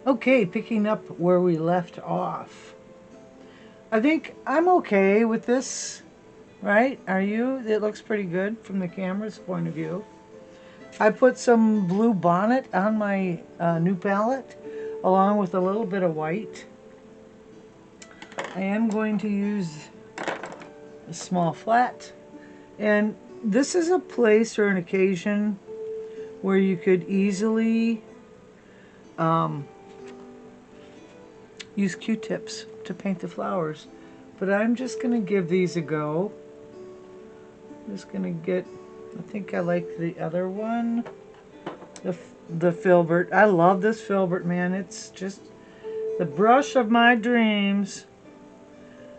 Okay, picking up where we left off. I think I'm okay with this, right? Are you? It looks pretty good from the camera's point of view. I put some blue bonnet on my new palette along with a little bit of white. I am going to use a small flat, and this is a place or an occasion where you could easily use Q-tips to paint the flowers, but I'm just going to give these a go. I'm just going to get, I think I like the other one, the filbert. I love this filbert, man. It's just the brush of my dreams.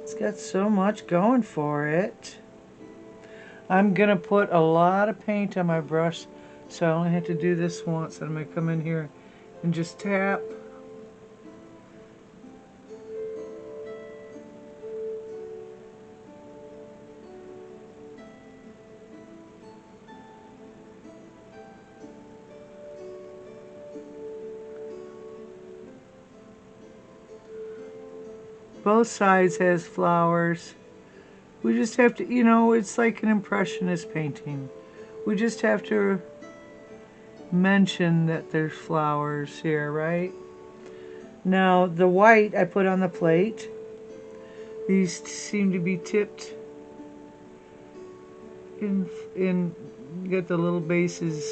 It's got so much going for it. I'm going to put a lot of paint on my brush, so I only have to do this once. I'm going to come in here and just tap. Both sides has flowers. We just have to, you know, it's like an impressionist painting. We just have to mention that there's flowers here, right? Now, the white I put on the plate. These seem to be tipped in get the little bases.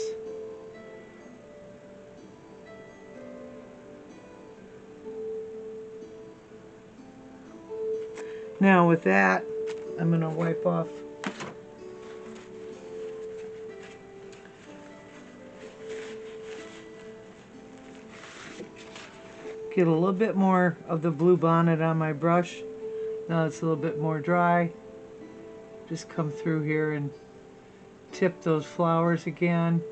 Now with that, I'm going to wipe off. Get a little bit more of the blue bonnet on my brush. Now it's a little bit more dry. Just come through here and tip those flowers again.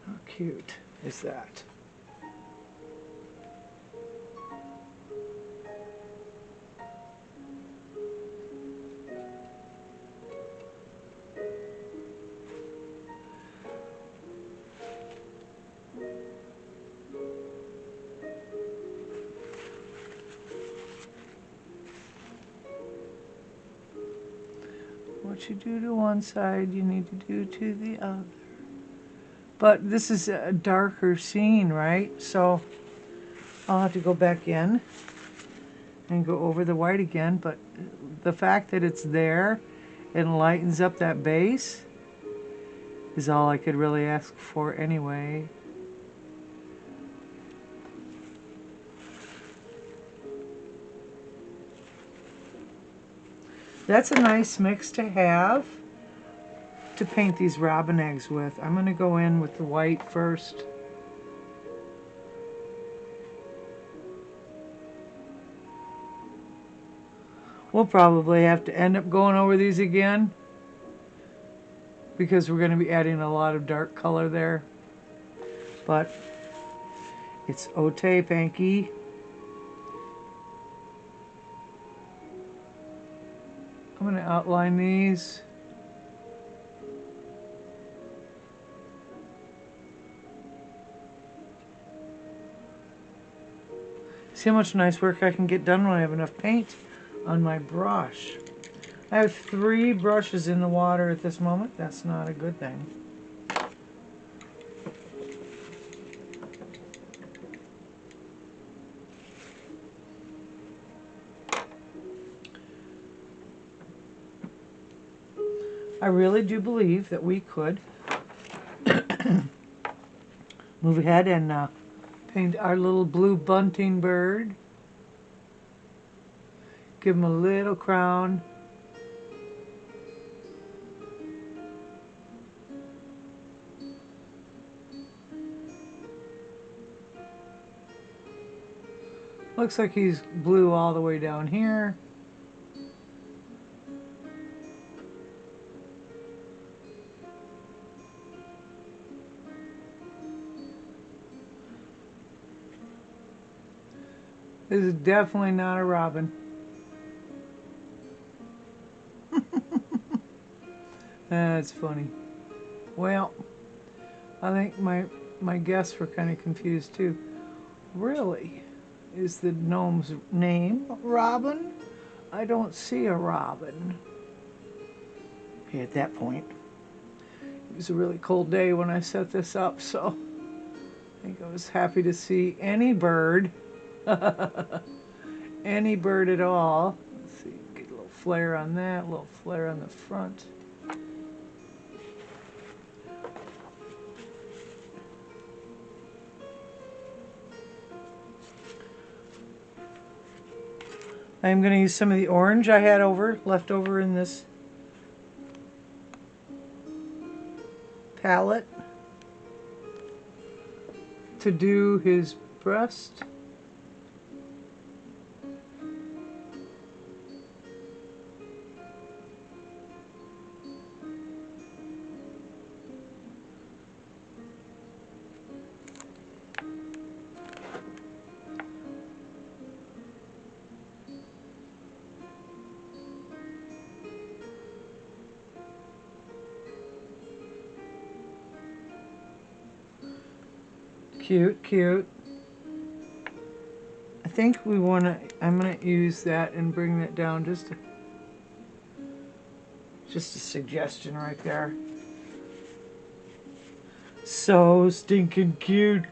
How cute is that? What you do to one side, you need to do to the other. But this is a darker scene, right? So I'll have to go back in and go over the white again. But the fact that it's there and lightens up that base is all I could really ask for anyway. That's a nice mix to have to paint these robin eggs with. I'm going to go in with the white first. We'll probably have to end up going over these again because we're going to be adding a lot of dark color there. But it's Ote Panky. I'm going to outline these. See how much nice work I can get done when I have enough paint on my brush. I have 3 brushes in the water at this moment. That's not a good thing. I really do believe that we could move ahead and paint our little blue bunting bird. Give him a little crown. Looks like he's blue all the way down here. This is definitely not a robin. That's funny. Well, I think my guests were kind of confused too. Really? Is the gnome's name Robin? I don't see a robin. Okay, at that point, it was a really cold day when I set this up, so I think I was happy to see any bird. Any bird at all. Let's see, get a little flare on that, a little flare on the front. I'm going to use some of the orange I had left over in this palette to do his breast. Cute, cute. I think I'm going to use that and bring that down just a suggestion right there. So stinking cute.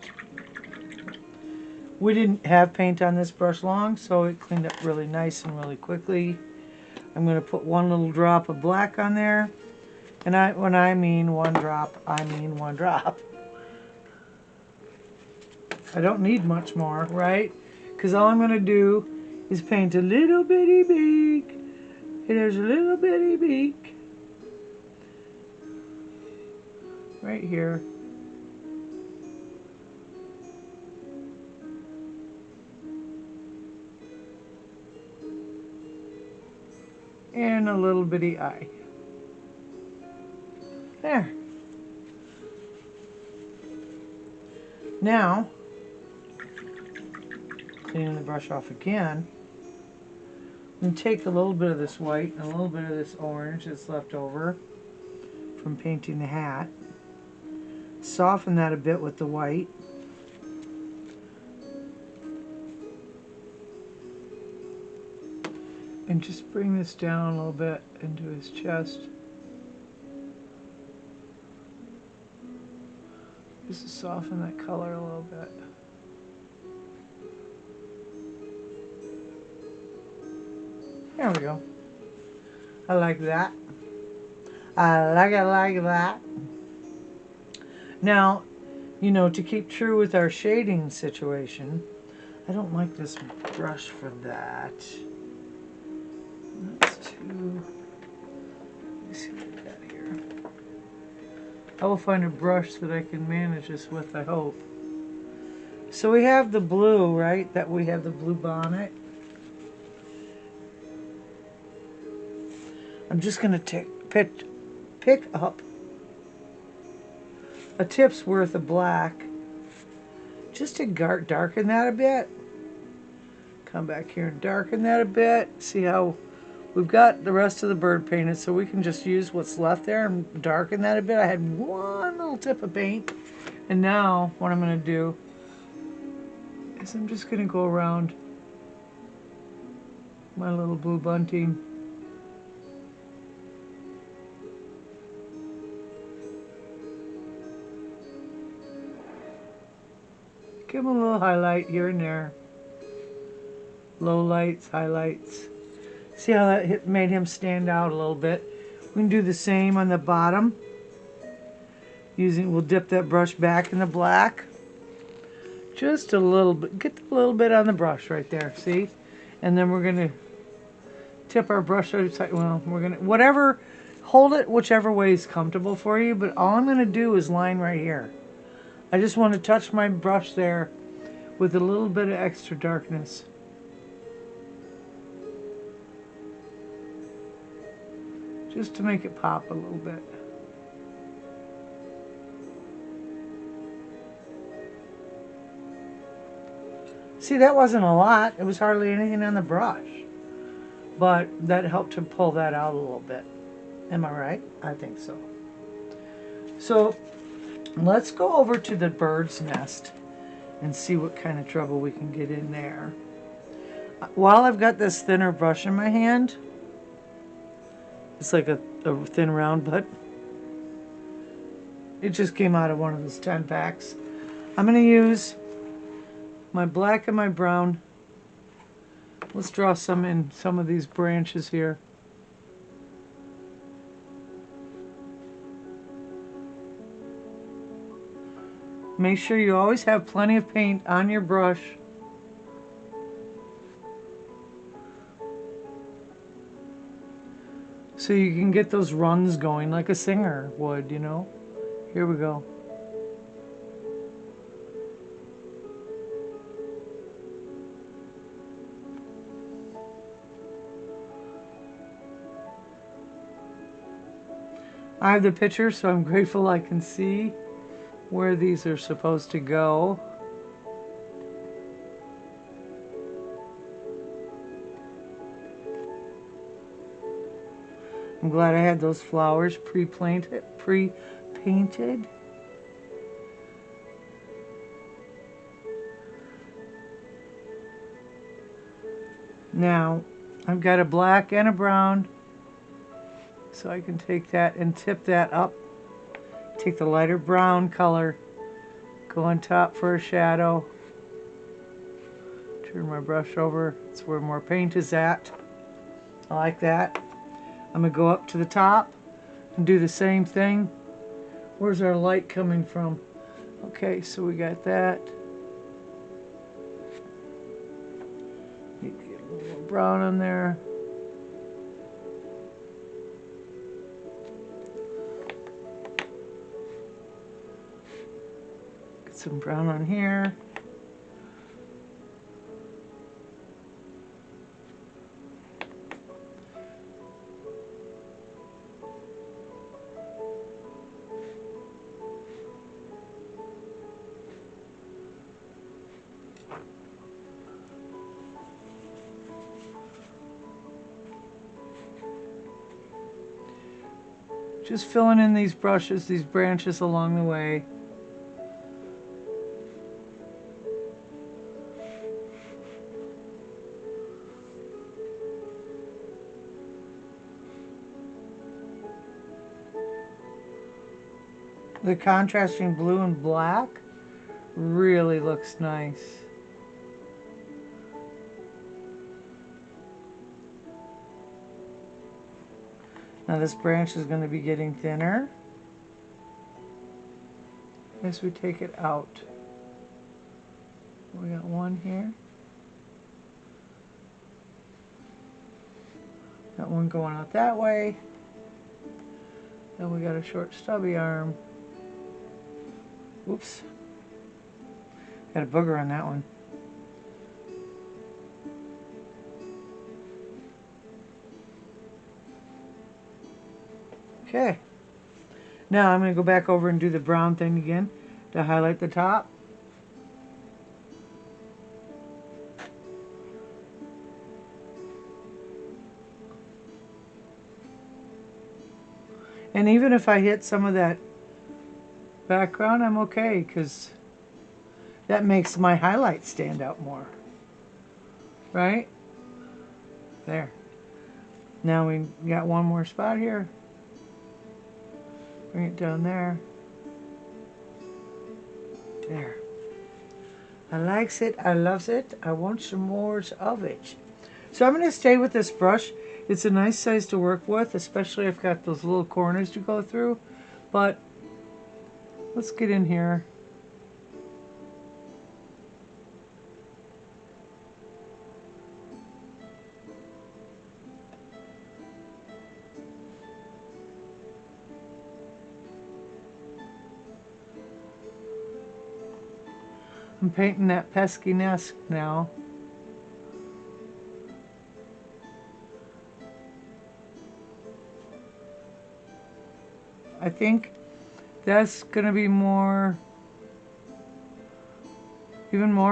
We didn't have paint on this brush long, so it cleaned up really nice and really quickly. I'm going to put one little drop of black on there. And when I mean one drop, I mean one drop. I don't need much more, right? Because all I'm going to do is paint a little bitty beak. And there's a little bitty beak right here. And a little bitty eye. There. Now, cleaning the brush off again, I'm going to take a little bit of this white and a little bit of this orange that's left over from painting the hat. Soften that a bit with the white. And just bring this down a little bit into his chest. Just to soften that color a little bit. There we go. I like that. I like that. Now, you know, to keep true with our shading situation, I don't like this brush for that. That's too... Let me see what I got here. I will find a brush that I can manage this with, I hope. So we have the blue, right? That we have the blue bonnet. I'm just going to pick up a tip's worth of black just to darken that a bit. Come back here and darken that a bit. See how we've got the rest of the bird painted, so we can just use what's left there and darken that a bit. I had one little tip of paint, and now what I'm going to do is I'm just going to go around my little blue bunting. Give him a little highlight here and there. Low lights, highlights. See how that made him stand out a little bit? We can do the same on the bottom. We'll dip that brush back in the black. Just a little bit. Get a little bit on the brush right there, see? And then we're going to tip our brush outside. Well, we're going to, hold it whichever way is comfortable for you, but all I'm going to do is line right here. I just want to touch my brush there with a little bit of extra darkness. Just to make it pop a little bit. See, that wasn't a lot. It was hardly anything on the brush. But that helped to pull that out a little bit. Am I right? I think so. So let's go over to the bird's nest and see what kind of trouble we can get in there. While I've got this thinner brush in my hand, it's like a thin round, but it just came out of one of those 10 packs. I'm going to use my black and my brown. Let's draw some in some of these branches here. Make sure you always have plenty of paint on your brush. So you can get those runs going like a singer would, you know. Here we go. I have the picture, so I'm grateful I can see where these are supposed to go. I'm glad I had those flowers pre-painted. Now, I've got a black and a brown, so I can take that and tip that up. Take the lighter brown color, go on top for a shadow. Turn my brush over, it's where more paint is at. I like that. I'm going to go up to the top and do the same thing. Where's our light coming from? Okay, so we got that. Need to get a little more brown on there. Get some brown on here. Just filling in these brushes, these branches along the way. The contrasting blue and black really looks nice. Now this branch is going to be getting thinner as we take it out. We got one here. Got one going out that way. Then we got a short stubby arm. Oops. Got a booger on that one. Okay. Now I'm going to go back over and do the brown thing again to highlight the top. And even if I hit some of that background, I'm okay, because that makes my highlight stand out more. Right? There. Now we got one more spot here. Bring it down there. There. I likes it. I loves it. I want some more of it. So I'm going to stay with this brush. It's a nice size to work with, especially if I've got those little corners to go through. But let's get in here. I'm painting that pesky nest now. I think that's going to be more, even more